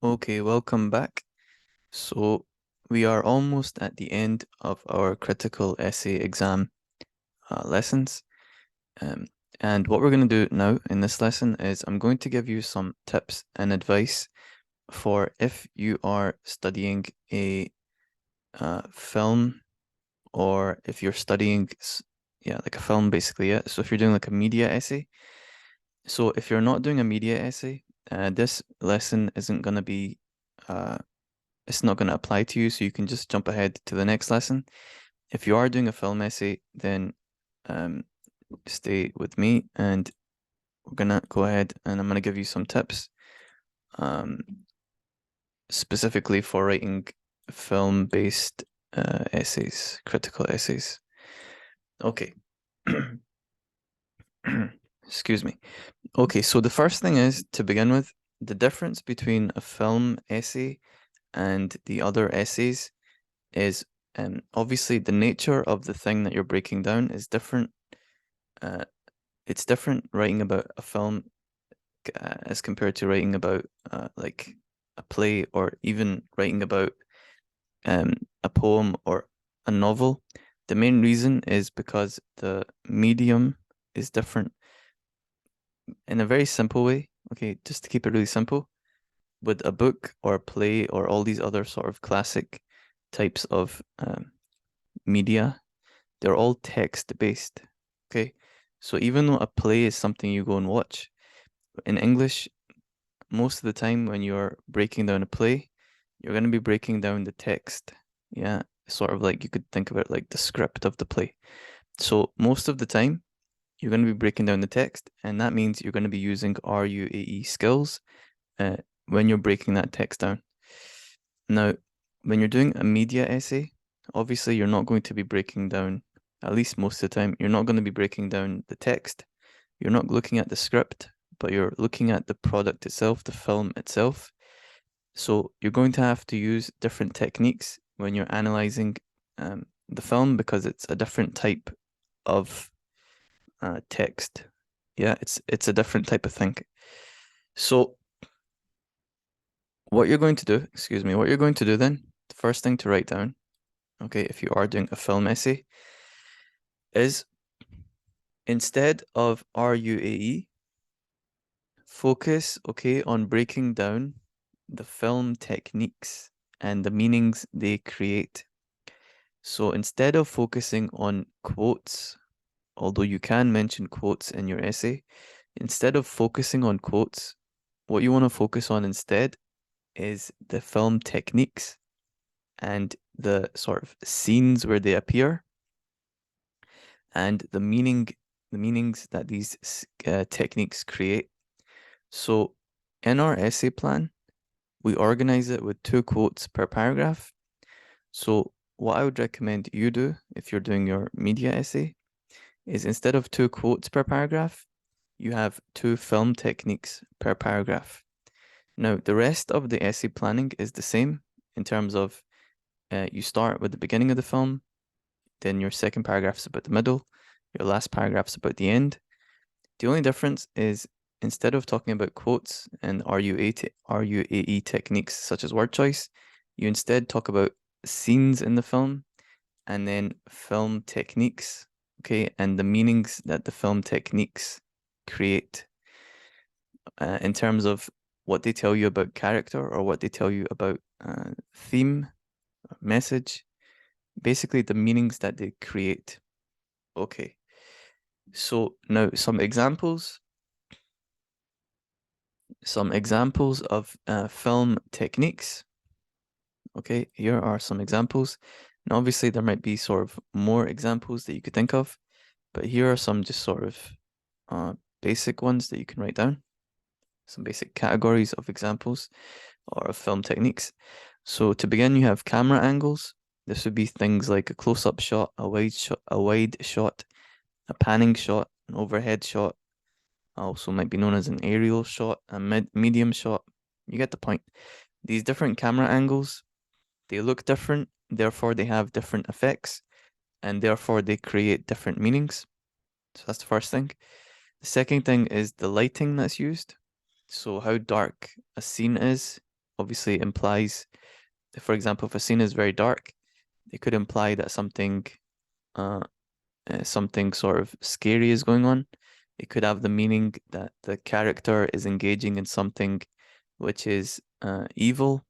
Okay, welcome back. So we are almost at the end of our critical essay exam lessons. Um, and what we're going to do now in this lesson is I'm going to give you some tips and advice for if you are studying a film, or if you're studying, yeah, like a film basically, yeah. So if you're doing like a media essay. So if you're not doing a media essay, this lesson isn't going to be uh, it's not going to apply to you, so you can just jump ahead to the next lesson. If you are doing a film essay, then um, stay with me and we're gonna go ahead and I'm gonna give you some tips um, specifically for writing film-based essays, critical essays. Okay. Excuse me. Okay, so the first thing is, to begin with, the difference between a film essay and the other essays is obviously the nature of the thing that you're breaking down is different. Uh, it's different writing about a film as compared to writing about like a play, or even writing about um, a poem or a novel. The main reason is because the medium is different in a very simple way. Okay, just to keep it really simple, with a book or a play or all these other sort of classic types of media, they're all text based. Okay. So even though a play is something you go and watch, in English, most of the time when you're breaking down a play, you're going to be breaking down the text. Yeah. Sort of like you could think of it like the script of the play. So most of the time, you're going to be breaking down the text, and that means you're going to be using RUAE skills uh, when you're breaking that text down. Now, when you're doing a media essay, obviously you're not going to be breaking down, at least most of the time, you're not going to be breaking down the text. You're not looking at the script, but you're looking at the product itself, the film itself. So you're going to have to use different techniques when you're analyzing the film, because it's a different type of text. Yeah, it's a different type of thing. So what you're going to do, excuse me, what you're going to do then, the first thing to write down, okay, if you are doing a film essay, is instead of RUAE, focus, okay, on breaking down the film techniques and the meanings they create. So instead of focusing on quotes, although you can mention quotes in your essay, instead of focusing on quotes, what you want to focus on instead is the film techniques and the sort of scenes where they appear, and the meanings that these techniques create. So in our essay plan, we organize it with 2 quotes per paragraph. So what I would recommend you do if you're doing your media essay is, instead of 2 quotes per paragraph, you have 2 film techniques per paragraph. Now, the rest of the essay planning is the same in terms of you start with the beginning of the film, then your second paragraph is about the middle, your last paragraph is about the end. The only difference is, instead of talking about quotes and RUAE techniques such as word choice, you instead talk about scenes in the film, and then film techniques, okay, and the meanings that the film techniques create in terms of what they tell you about character, or what they tell you about theme, message, basically the meanings that they create. Okay, so now some examples of film techniques. Okay, here are some examples. And obviously there might be sort of more examples that you could think of, but here are some just sort of uh, basic ones that you can write down. Some basic categories of examples or of film techniques. So to begin, you have camera angles. This would be things like a close-up shot, a wide shot, a panning shot, an overhead shot, also might be known as an aerial shot, a medium shot. You get the point. These different camera angles, they look different, therefore they have different effects, and therefore they create different meanings. So that's the first thing. The second thing is the lighting that's used. So how dark a scene is obviously implies, for example, if a scene is very dark, it could imply that uh, something sort of scary is going on. It could have the meaning that the character is engaging in something which is evil.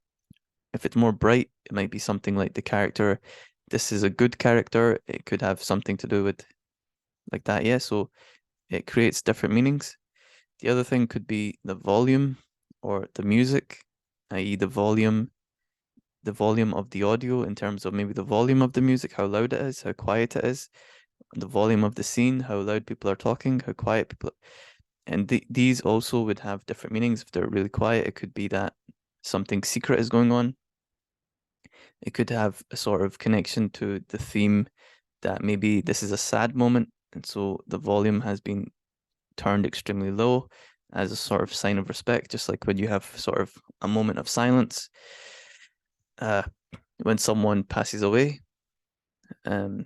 If it's more bright, it might be something like the character, this is a good character. It could have something to do with like that, yeah. So it creates different meanings. The other thing could be the volume or the music, i.e. the volume of the audio in terms of maybe the volume of the music, how loud it is, how quiet it is, the volume of the scene, how loud people are talking, how quiet people are. And these also would have different meanings. If they're really quiet, it could be that something secret is going on. It could have a sort of connection to the theme that maybe this is a sad moment, and so the volume has been turned extremely low as a sort of sign of respect, just like when you have sort of a moment of silence uh, when someone passes away. Um,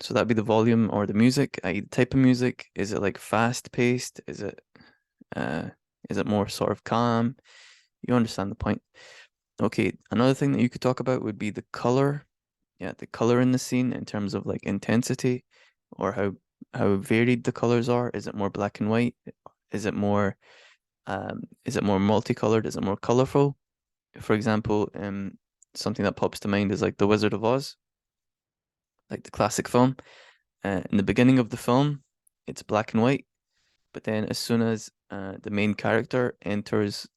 so that'd be the volume or the music, i.e. the type of music. Is it like fast paced? Uh is it more sort of calm? You understand the point. Okay, another thing that you could talk about would be the color. Yeah, the color in the scene in terms of like intensity or how varied the colors are. Is it more black and white? Is it more is it more multicolored? Is it more colorful? For example, something that pops to mind is like The Wizard of Oz, like the classic film. In the beginning of the film, it's black and white, but then as soon as the main character enters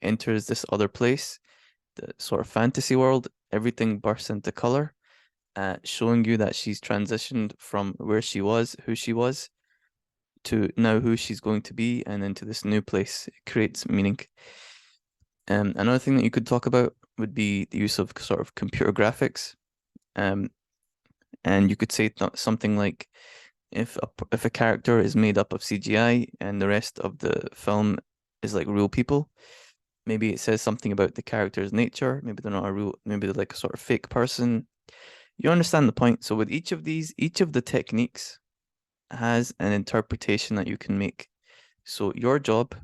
this other place, the sort of fantasy world, everything bursts into color, showing you that she's transitioned from where she was, who she was, to now who she's going to be, and into this new place. It creates meaning. Another thing that you could talk about would be the use of sort of computer graphics. Um, and you could say something like if a character is made up of CGI and the rest of the film is like real people, maybe it says something about the character's nature. Maybe they're not a real, maybe they're like a sort of fake person. You understand the point. So with each of these, each of the techniques has an interpretation that you can make. So your job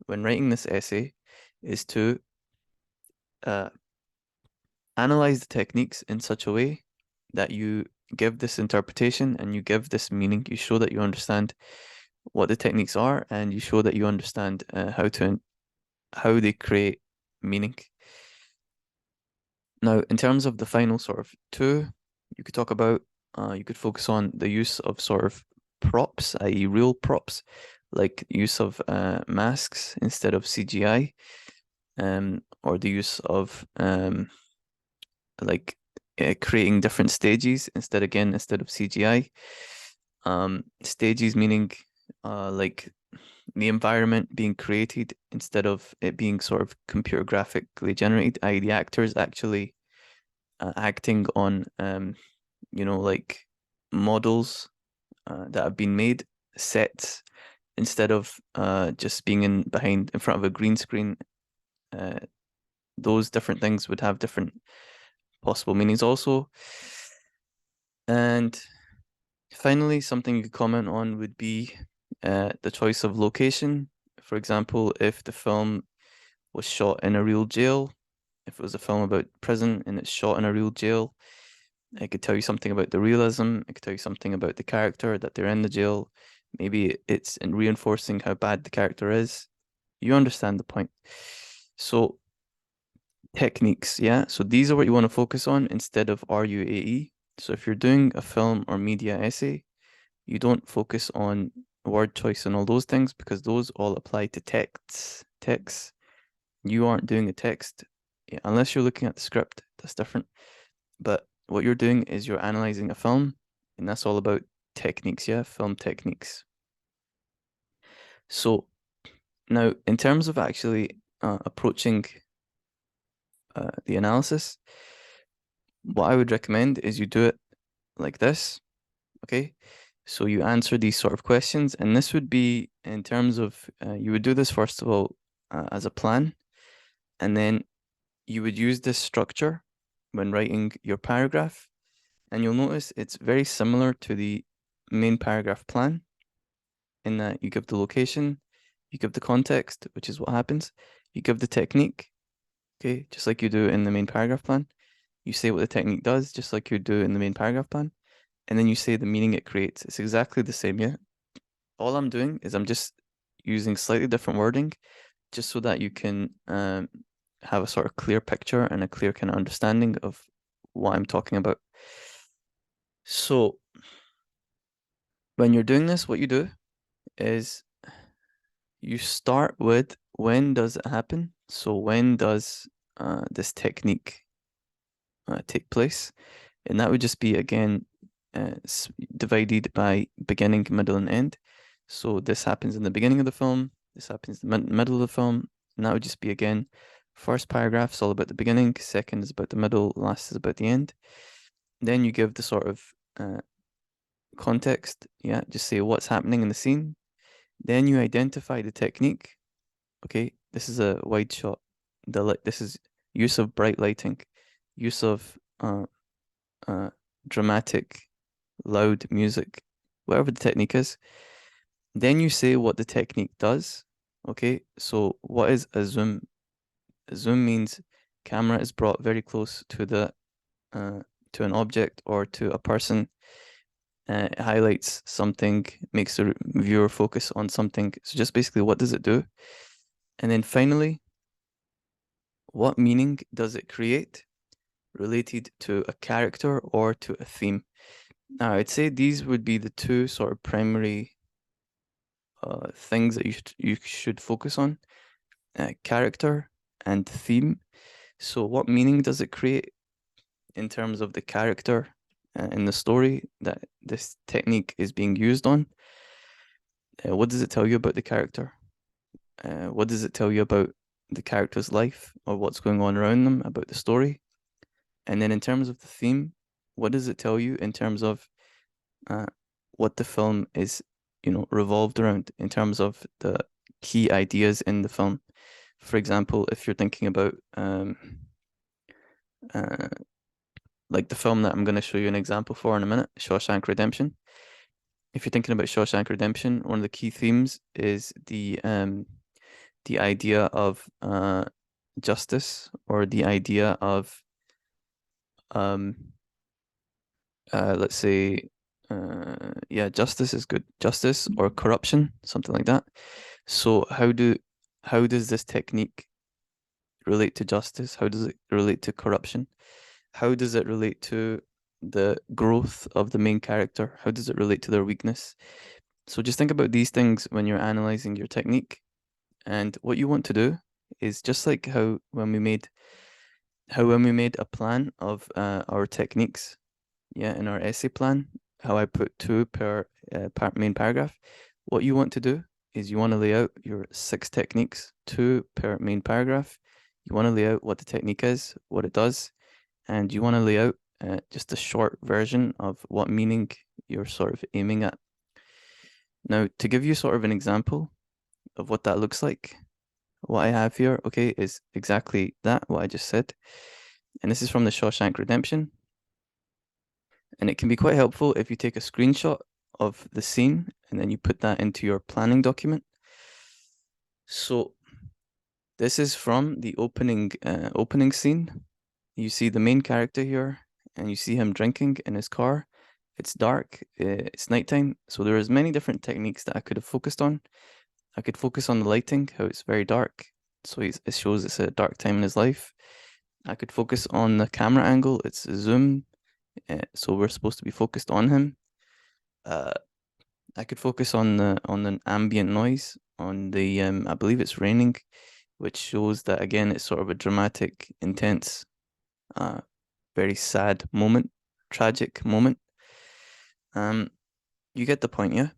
when writing this essay is to uh, analyze the techniques in such a way that you give this interpretation and you give this meaning. You show that you understand what the techniques are, and you show that you understand how they create meaning. Now, in terms of the final sort of two, you could talk about you could focus on the use of sort of props, i.e. real props, like use of masks instead of CGI, or the use of like creating different stages instead of CGI. Stages meaning like the environment being created instead of it being sort of computer graphically generated, i.e. the actors actually acting on like models that have been made, sets, instead of just being in front of a green screen. Uh, those different things would have different possible meanings also. And finally, something you could comment on would be the choice of location. For example, if the film was shot in a real jail, if it was a film about prison and it's shot in a real jail, it could tell you something about the realism. It could tell you something about the character that they're in the jail. Maybe it's in reinforcing how bad the character is. You understand the point. So techniques, yeah. So these are what you want to focus on instead of RUAE. So if you're doing a film or media essay, you don't focus on word choice and all those things because those all apply to texts. You aren't doing a text, yeah, unless you're looking at the script, that's different. But what you're doing is you're analyzing a film, and that's all about techniques, yeah, film techniques. So now, in terms of actually approaching the analysis, what I would recommend is you do it like this, okay? So you answer these sort of questions, and this would be in terms of you would do this first of all as a plan, and then you would use this structure when writing your paragraph, and you'll notice it's very similar to the main paragraph plan in that you give the location, you give the context, which is what happens, you give the technique, okay, just like you do in the main paragraph plan. You say what the technique does, just like you do in the main paragraph plan, and then you say the meaning it creates. It's exactly the same, yeah? All I'm doing is I'm just using slightly different wording just so that you can have a sort of clear picture and a clear kind of understanding of what I'm talking about. So when you're doing this, what you do is you start with when does it happen? So when does this technique take place? And that would just be again divided by beginning, middle, and end. So this happens in the beginning of the film, this happens in the middle of the film, and that would just be again, first paragraph is all about the beginning, second is about the middle, last is about the end. Then you give the sort of context, yeah, just say what's happening in the scene. Then you identify the technique. Okay, this is a wide shot. This is use of bright lighting, use of uh, dramatic, loud music, whatever the technique is. Then you say what the technique does. Okay, so what is a zoom? A zoom means camera is brought very close uh, to an object or to a person. It highlights something, makes the viewer focus on something. So just basically, what does it do? And then finally, what meaning does it create related to a character or to a theme? Now, I'd say these would be the two sort of primary things that you should focus on: character and theme. So, what meaning does it create in terms of the character in the story that this technique is being used on? What does it tell you about the character? What does it tell you about the character's life or what's going on around them, about the story? And then in terms of the theme, what does it tell you in terms of uh, what the film is, revolved around in terms of the key ideas in the film? For example, if you're thinking about uh, like the film that I'm going to show you an example for in a minute, Shawshank Redemption. If you're thinking about Shawshank Redemption, one of the key themes is the idea of justice, or the idea of um let's say yeah, justice is good. Justice or corruption, something like that. So how does this technique relate to justice? How does it relate to corruption? How does it relate to the growth of the main character? How does it relate to their weakness? So just think about these things when you're analyzing your technique. And what you want to do is just like when we made a plan of our techniques, yeah, in our essay plan, how I put two per main paragraph. What you want to do is you want to lay out your 6 techniques, two per main paragraph. You want to lay out what the technique is, what it does, and you want to lay out just a short version of what meaning you're sort of aiming at. Now, to give you sort of an example of what that looks like, what I have here, okay, is exactly that, what I just said. And this is from the Shawshank Redemption. And it can be quite helpful if you take a screenshot of the scene and then you put that into your planning document. So this is from the opening scene. You see the main character here, and you see him drinking in his car. It's dark, it's nighttime, so there is many different techniques that I could have focused on. I could focus on the lighting, how it's very dark, so it shows it's a dark time in his life. I could focus on the camera angle, it's a zoom, so we're supposed to be focused on him. Uh, I could focus on the ambient noise, on the I believe it's raining, which shows that again it's sort of a dramatic, intense, uh, very sad moment, tragic moment. Um, you get the point, yeah?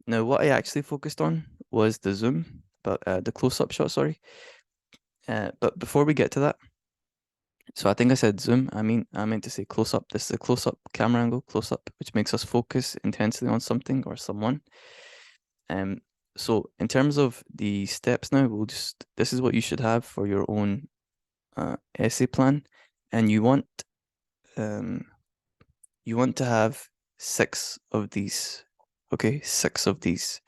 Now, what I actually focused on was the zoom, but the close-up shot, sorry. But before we get to that, so I think I said zoom. I meant to say close-up. This is a close-up camera angle, close-up, which makes us focus intensely on something or someone. Um, so in terms of the steps now, this is what you should have for your own essay plan, and um you want to have 6 of these. Okay, 6 of these.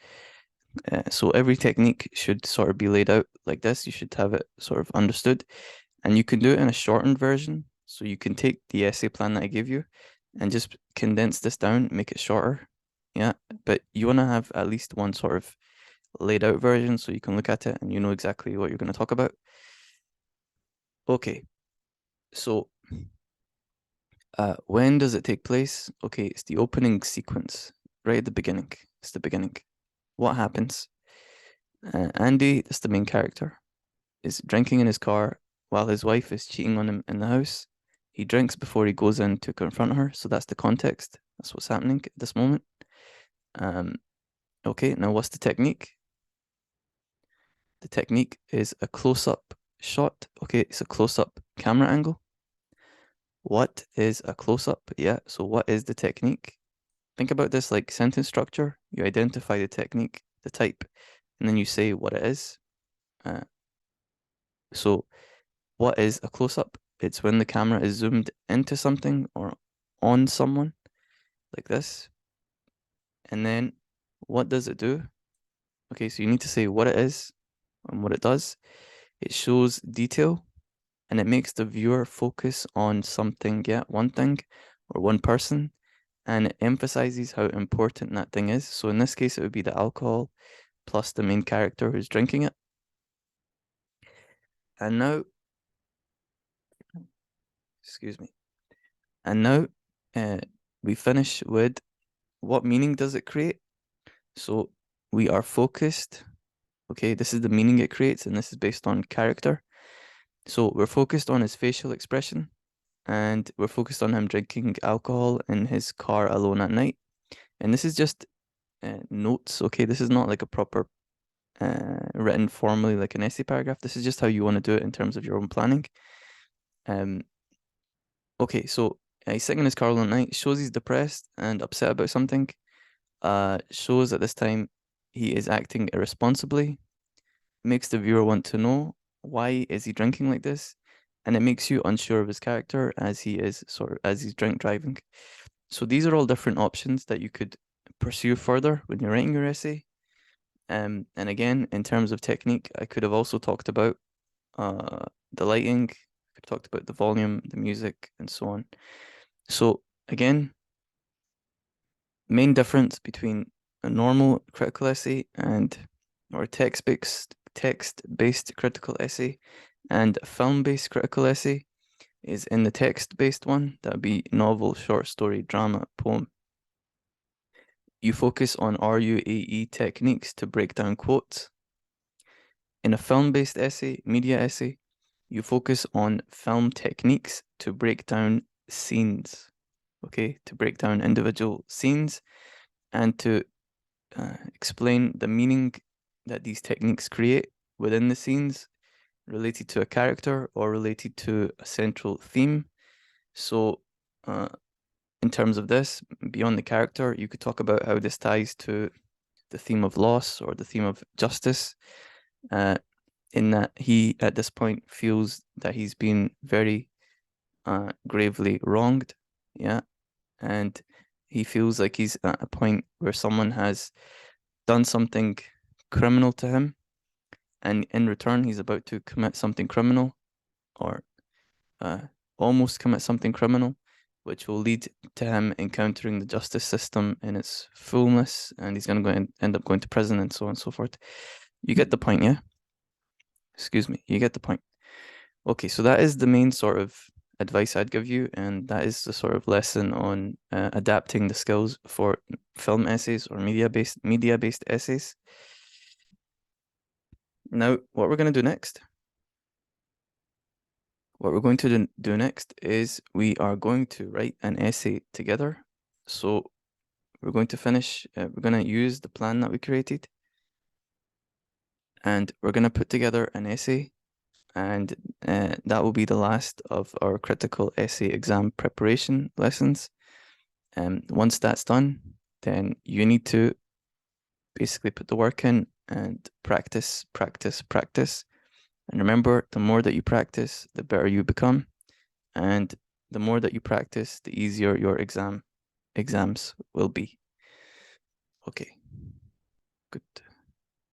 So every technique should sort of be laid out like this. You should have it sort of understood. And you can do it in a shortened version. So you can take the essay plan that I gave you and just condense this down, make it shorter. Yeah. But you want to have at least one sort of laid out version so you can look at it and you know exactly what you're going to talk about. Okay. So when does it take place? Okay, it's the opening sequence, right at the beginning. It's the beginning. What happens? Andy, that's the main character, is drinking in his car while his wife is cheating on him in the house. He drinks before he goes in to confront her, so that's the context. That's what's happening at this moment. Um, okay, now what's the technique? The technique is a close-up shot. Okay, it's a close-up camera angle. What is a close-up? Yeah, so what is the technique? Think about this like sentence structure. You identify the technique, the type, and then you say what it is. Uh, so what is a close-up? It's when the camera is zoomed into something or on someone like this. And then what does it do? Okay, so you need to say what it is and what it does. It shows detail and it makes the viewer focus on something, yeah, one thing or one person, and it emphasizes how important that thing is. So in this case, it would be the alcohol plus the main character who's drinking it. And now, excuse me, and now uh, we finish with what meaning does it create? So we are focused. Okay, this is the meaning it creates, and this is based on character. So we're focused on his facial expression, and we're focused on him drinking alcohol in his car alone at night. And this is just notes. Okay, this is not like a proper written formally like an essay paragraph. This is just how you want to do it in terms of your own planning. Um, okay, so he's sitting in his car alone at night, shows he's depressed and upset about something. Shows at this time he is acting irresponsibly, makes the viewer want to know why is he drinking like this, and it makes you unsure of his character as he is as he's drink driving. So these are all different options that you could pursue further when you're writing your essay. And again, in terms of technique, I could have also talked about the lighting, I could have talked about the volume, the music, and so on. So again, main difference between a normal critical essay and or text-based critical essay and a film-based critical essay is in the text-based one, that would be novel, short story, drama, poem. You focus on RUAE techniques to break down quotes. In a film-based essay, media essay, you focus on film techniques to break down scenes, okay? To break down individual scenes and to explain the meaning that these techniques create within the scenes related to a character or related to a central theme. So, in terms of this, beyond the character, you could talk about how this ties to the theme of loss or the theme of justice, in that he, at this point, feels that he's been very gravely wronged. Yeah. And he feels like he's at a point where someone has done something criminal to him, and in return, he's about to commit something criminal or uh, almost commit something criminal, which will lead to him encountering the justice system in its fullness, and he's going to go and end up going to prison and so on and so forth. You get the point, yeah? Excuse me, you get the point. Okay, so that is the main sort of advice I'd give you, and that is the sort of lesson on adapting the skills for film essays or media-based essays. Now, what we're going to do next? What we're going to do next is we are going to write an essay together. So we're going to finish, we're going to use the plan that we created, and we're going to put together an essay, and that will be the last of our critical essay exam preparation lessons. And once that's done, then you need to basically put the work in and practice, practice, practice. And remember, the more that you practice, the better you become. And the more that you practice, the easier your exams will be. Okay, good.